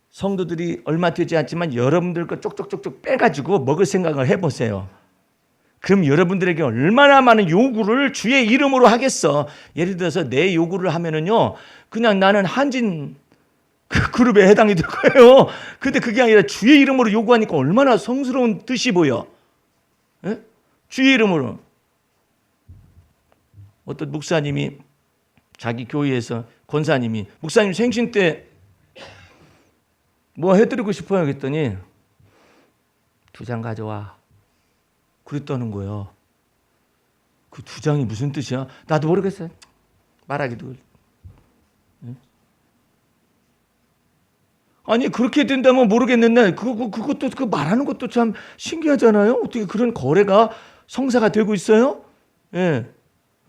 Speaker 1: 성도들이 얼마 되지 않지만 여러분들 거 쪽쪽쪽쪽 빼가지고 먹을 생각을 해보세요. 그럼 여러분들에게 얼마나 많은 요구를 주의 이름으로 하겠어. 예를 들어서 내 요구를 하면은요, 그냥 나는 한진 그 그룹에 해당이 될 거예요. 근데 그게 아니라 주의 이름으로 요구하니까 얼마나 성스러운 뜻이 보여. 예? 주의 이름으로. 어떤 목사님이 자기 교회에서 권사님이 목사님 생신 때 뭐 해드리고 싶어요 그랬더니 2장 가져와 그랬다는 거예요. 그 2장이 무슨 뜻이야? 나도 모르겠어요. 말하기도. 아니 그렇게 된다면 모르겠는데 그것도 그 말하는 것도 참 신기하잖아요. 어떻게 그런 거래가 성사가 되고 있어요? 예,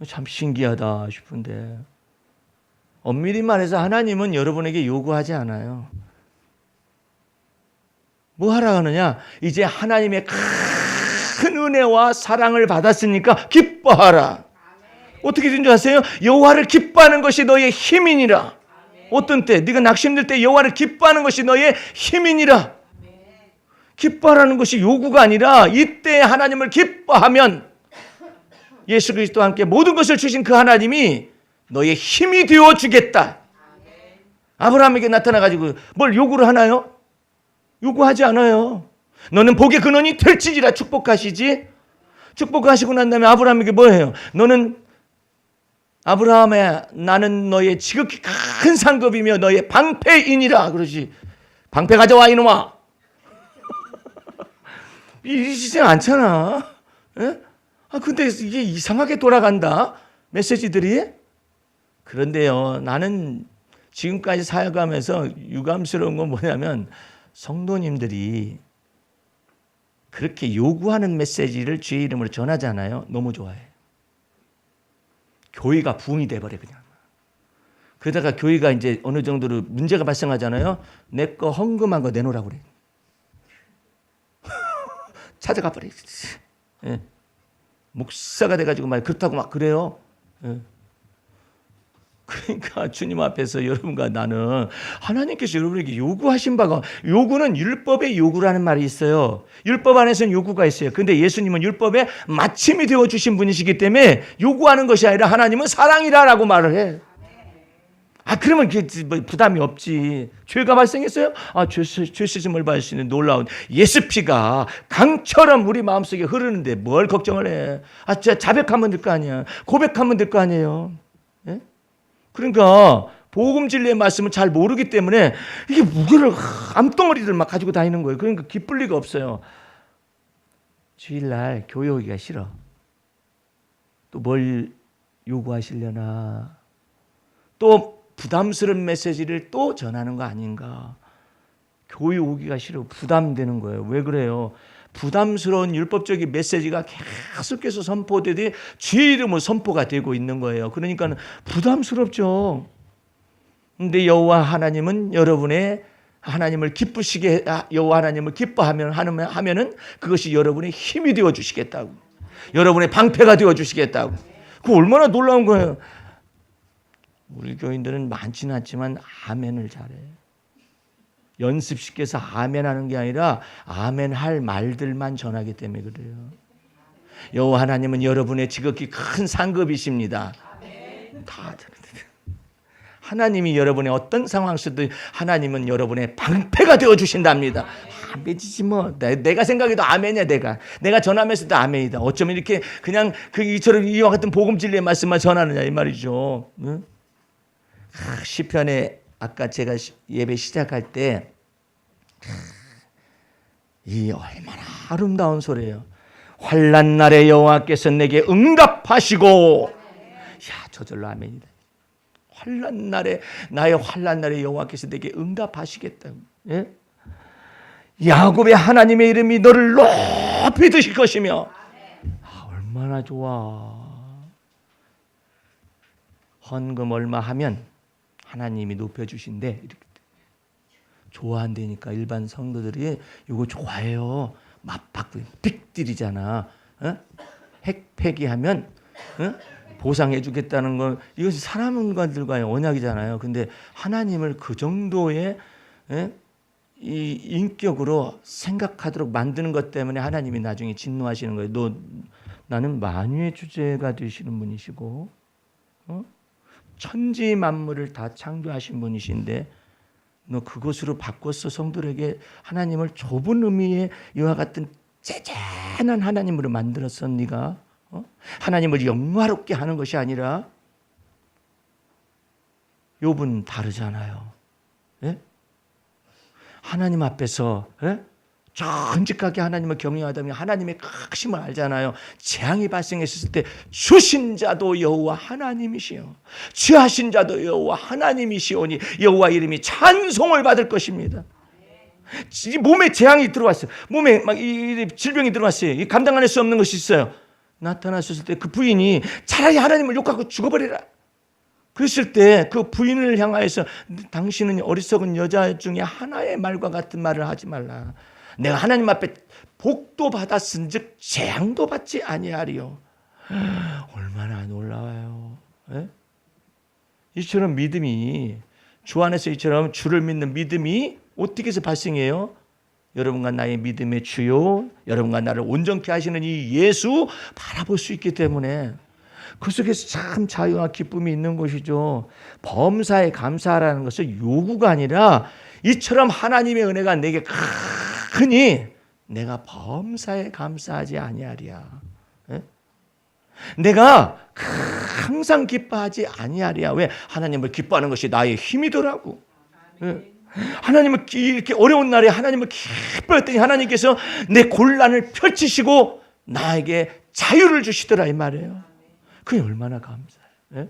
Speaker 1: 참 신기하다 싶은데 엄밀히 말해서 하나님은 여러분에게 요구하지 않아요. 뭐 하라 하느냐? 이제 하나님의 큰 은혜와 사랑을 받았으니까 기뻐하라. 어떻게 된 줄 아세요? 여호와를 기뻐하는 것이 너의 힘이니라. 어떤 때 네가 낙심될 때 여호와를 기뻐하는 것이 너의 힘이니라. 기뻐하라는 것이 요구가 아니라 이때 하나님을 기뻐하면 예수 그리스도와 함께 모든 것을 주신 그 하나님이 너의 힘이 되어 주겠다. 아브라함에게 나타나가지고 뭘 요구를 하나요? 요구하지 않아요. 너는 복의 근원이 될지니라 축복하시지. 축복하시고 난 다음에 아브라함에게 뭐 해요? 너는 아브라함아 나는 너의 지극히 큰 상급이며 너의 방패이니라. 그러지. 방패 가져와 이놈아. 이러지 않잖아. 예? 근데 이게 이상하게 돌아간다. 메시지들이. 그런데요. 나는 지금까지 살아가면서 유감스러운 건 뭐냐면 성도님들이 그렇게 요구하는 메시지를 주의 이름으로 전하잖아요. 너무 좋아해. 교회가 부흥이 돼버려 그냥. 그러다가 교회가 이제 어느 정도로 문제가 발생하잖아요. 내 거 헌금한 거 내놓으라고 그래. 찾아가 버려. 예. 목사가 돼가지고 막 그렇다고 막 그래요. 예. 그러니까 주님 앞에서 여러분과 나는 하나님께서 여러분에게 요구하신 바가 요구는 율법의 요구라는 말이 있어요. 율법 안에서는 요구가 있어요. 근데 예수님은 율법의 마침이 되어주신 분이시기 때문에 요구하는 것이 아니라 하나님은 사랑이라라고 말을 해. 그러면 부담이 없지. 죄가 발생했어요? 죄 씻음을 받을 수 있는 놀라운 예수 피가 강처럼 우리 마음속에 흐르는데 뭘 걱정을 해. 진짜 자백하면 될 거 아니야. 고백하면 될 거 아니에요. 예? 그러니까 복음 진리의 말씀을 잘 모르기 때문에 이게 무게를 암덩어리들 막 가지고 다니는 거예요. 그러니까 기쁠 리가 없어요. 주일날 교회 오기가 싫어. 또 뭘 요구하시려나? 또 부담스러운 메시지를 또 전하는 거 아닌가? 교회 오기가 싫어. 부담되는 거예요. 왜 그래요? 부담스러운 율법적인 메시지가 계속해서 선포되되 주의 이름으로 선포가 되고 있는 거예요. 그러니까 부담스럽죠. 근데 여호와 하나님은 여러분의 하나님을 기쁘시게 여호와 하나님을 기뻐하면은 그것이 여러분의 힘이 되어 주시겠다고. 여러분의 방패가 되어 주시겠다고. 그 얼마나 놀라운 거예요. 우리 교인들은 많지는 않지만 아멘을 잘해요. 연습시켜서 아멘하는 게 아니라 아멘할 말들만 전하기 때문에 그래요. 여호와 하나님은 여러분의 지극히 큰 상급이십니다. 다 하나님이 여러분의 어떤 상황 속도 하나님은 여러분의 방패가 되어 주신답니다. 아멘이지 뭐. 내가 생각해도 아멘이야. 내가 전하면서도 아멘이다. 어쩌면 이렇게 그냥 이처럼 이와 같은 복음 진리의 말씀만 전하느냐 이 말이죠. 응? 시편에 아까 제가 예배 시작할 때 이 얼마나 아름다운 소리예요. 환난 날에 여호와께서 내게 응답하시고, 야 저절로 아멘이다. 나의 환난 날에 여호와께서 내게 응답하시겠다. 예? 야곱의 하나님의 이름이 너를 높이 드실 것이며, 얼마나 좋아. 헌금 얼마 하면 하나님이 높여주신대. 이렇게 좋아한다니까. 일반 성도들이 이거 좋아해요. 맞바꾸 빅딜이잖아. 어? 핵폐기하면 보상해 주겠다는 건 이것이 사람과의 언약이잖아요. 근데 하나님을 그 정도의 이 인격으로 생각하도록 만드는 것 때문에 하나님이 나중에 진노하시는 거예요. 나는 만유의 주제가 되시는 분이시고 천지 만물을 다 창조하신 분이신데 너 그것으로 바꿔서 성도에게 하나님을 좁은 의미의 이와 같은 째잔한 하나님으로 만들었어. 네가 하나님을 영화롭게 하는 것이 아니라. 욥은 다르잖아요. 예? 하나님 앞에서 정직하게 하나님을 경외하다면 하나님의 크심을 알잖아요. 재앙이 발생했을 때 주신 자도 여호와 하나님이시요 취하신 자도 여호와 하나님이시오니 여호와 이름이 찬송을 받을 것입니다. 몸에 재앙이 들어왔어요. 몸에 막 이 질병이 들어왔어요. 감당할 수 없는 것이 있어요. 나타났을 때 그 부인이 차라리 하나님을 욕하고 죽어버리라. 그랬을 때 그 부인을 향하여서 당신은 어리석은 여자 중에 하나의 말과 같은 말을 하지 말라. 내가 하나님 앞에 복도 받았은즉 재앙도 받지 아니하리요. 얼마나 놀라워요. 예? 이처럼 믿음이 주 안에서 이처럼 주를 믿는 믿음이 어떻게 해서 발생해요? 여러분과 나의 믿음의 주요, 여러분과 나를 온전케 하시는 이 예수 바라볼 수 있기 때문에 그 속에서 참 자유와 기쁨이 있는 것이죠. 범사에 감사하라는 것은 요구가 아니라 이처럼 하나님의 은혜가 내게 크니 내가 범사에 감사하지 아니하리야. 예? 내가 항상 기뻐하지 아니하리야. 왜? 하나님을 기뻐하는 것이 나의 힘이더라고. 예? 하나님을 이렇게 어려운 날에 하나님을 기뻐했더니 하나님께서 내 곤란을 펼치시고 나에게 자유를 주시더라 이 말이에요. 그게 얼마나 감사해요. 예?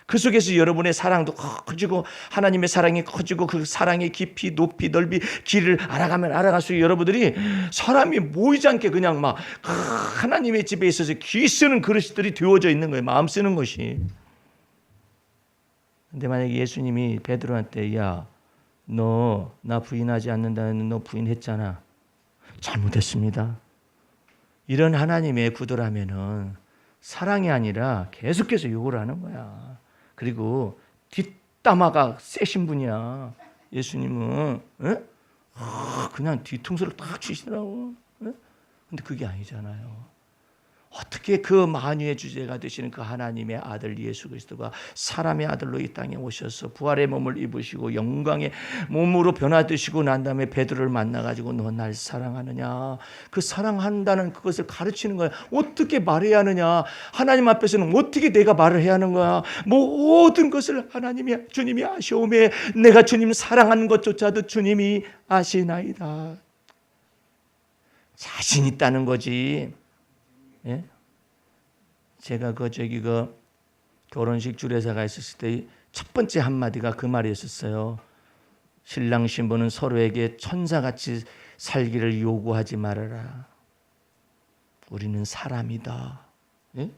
Speaker 1: 그 속에서 여러분의 사랑도 커지고 하나님의 사랑이 커지고 그 사랑의 깊이 높이 넓이 길을 알아가면 알아갈수록 여러분들이 사람이 모이지 않게 그냥 막 하나님의 집에 있어서 귀 쓰는 그릇들이 되어져 있는 거예요. 마음 쓰는 것이. 근데 만약에 예수님이 베드로한테 야 너 나 부인하지 않는다는 너 부인했잖아. 잘못했습니다. 이런 하나님의 구도라면은 사랑이 아니라 계속해서 욕을 하는 거야. 그리고 뒷담화가 세신 분이야. 예수님은 그냥 뒤통수를 딱 치시더라고. 근데 그게 아니잖아요. 어떻게 그 만유의 주제가 되시는 그 하나님의 아들 예수 그리스도가 사람의 아들로 이 땅에 오셔서 부활의 몸을 입으시고 영광의 몸으로 변화되시고 난 다음에 베드로를 만나가지고 너 날 사랑하느냐. 그 사랑한다는 그것을 가르치는 거야. 어떻게 말해야 하느냐. 하나님 앞에서는 어떻게 내가 말을 해야 하는 거야. 모든 것을 하나님이 주님이 아시오매 내가 주님 사랑하는 것조차도 주님이 아시나이다. 자신 있다는 거지. 예? 제가 결혼식 주례사가 있었을 때 첫 번째 한마디가 그 말이었었어요. 신랑 신부는 서로에게 천사같이 살기를 요구하지 말아라. 우리는 사람이다. 예?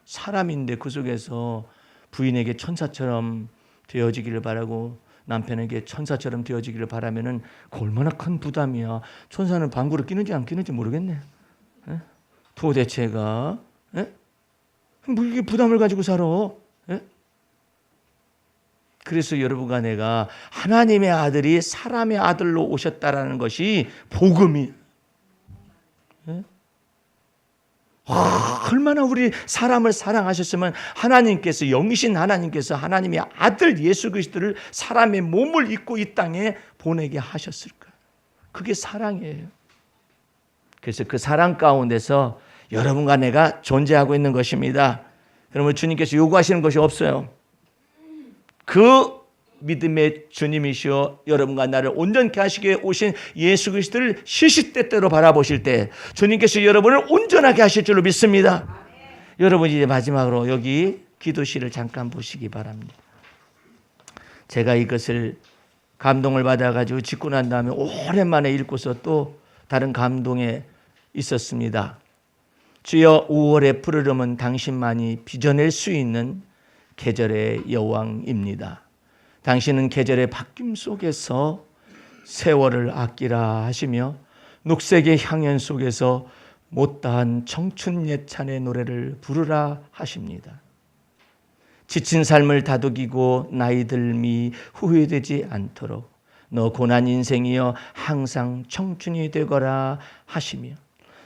Speaker 1: 사람인데 그 속에서 부인에게 천사처럼 되어지기를 바라고 남편에게 천사처럼 되어지기를 바라면은 그 얼마나 큰 부담이야. 천사는 방구를 끼는지 안 끼는지 모르겠네. 예? 도대체가 예? 뭐 이게 부담을 가지고 살아? 예? 그래서 여러분과 내가 하나님의 아들이 사람의 아들로 오셨다라는 것이 복음이. 예? 얼마나 우리 사람을 사랑하셨으면 하나님께서 영이신 하나님께서 하나님의 아들 예수 그리스도를 사람의 몸을 입고 이 땅에 보내게 하셨을까? 그게 사랑이에요. 그래서 그 사랑 가운데서 여러분과 내가 존재하고 있는 것입니다. 그러면 주님께서 요구하시는 것이 없어요. 그 믿음의 주님이시여 여러분과 나를 온전케 하시기에 오신 예수 그리스도를 시시때때로 바라보실 때 주님께서 여러분을 온전하게 하실 줄로 믿습니다. 여러분 이제 마지막으로 여기 기도실을 잠깐 보시기 바랍니다. 제가 이것을 감동을 받아가지고 짓고 난 다음에 오랜만에 읽고서 또 다른 감동에 있었습니다. 주여 5월의 푸르름은 당신만이 빚어낼 수 있는 계절의 여왕입니다. 당신은 계절의 바뀜 속에서 세월을 아끼라 하시며 녹색의 향연 속에서 못다한 청춘 예찬의 노래를 부르라 하십니다. 지친 삶을 다독이고 나이 들미 후회되지 않도록 너 고난 인생이여 항상 청춘이 되거라 하시며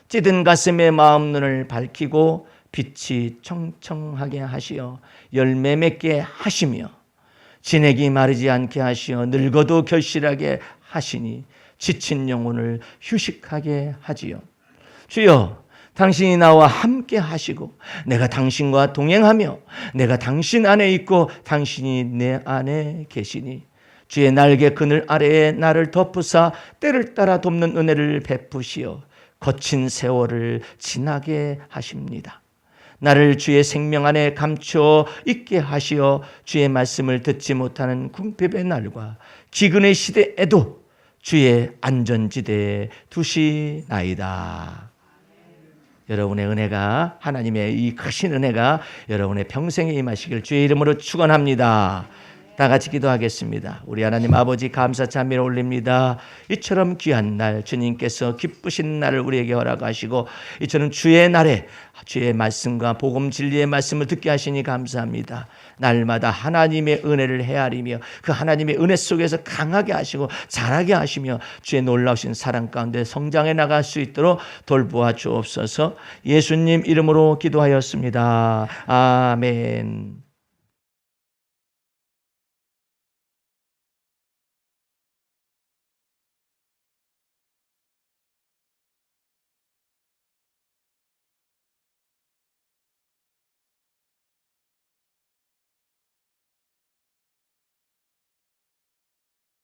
Speaker 1: 찌든 가슴의 마음 눈을 밝히고 빛이 청청하게 하시어 열매 맺게 하시며 진액이 마르지 않게 하시어 늙어도 결실하게 하시니 지친 영혼을 휴식하게 하지요. 주여 당신이 나와 함께 하시고 내가 당신과 동행하며 내가 당신 안에 있고 당신이 내 안에 계시니 주의 날개 그늘 아래에 나를 덮으사 때를 따라 돕는 은혜를 베푸시어 거친 세월을 지나게 하십니다. 나를 주의 생명 안에 감추어 있게 하시어 주의 말씀을 듣지 못하는 궁핍의 날과 기근의 시대에도 주의 안전지대에 두시나이다. 여러분의 은혜가 하나님의 이 크신 은혜가 여러분의 평생에 임하시길 주의 이름으로 축원합니다. 다 같이 기도하겠습니다. 우리 하나님 아버지 감사 찬미를 올립니다. 이처럼 귀한 날 주님께서 기쁘신 날을 우리에게 허락하시고 이처럼 주의 날에 주의 말씀과 복음 진리의 말씀을 듣게 하시니 감사합니다. 날마다 하나님의 은혜를 헤아리며 그 하나님의 은혜 속에서 강하게 하시고 자라게 하시며 주의 놀라우신 사랑 가운데 성장해 나갈 수 있도록 돌보아 주옵소서. 예수님 이름으로 기도하였습니다. 아멘.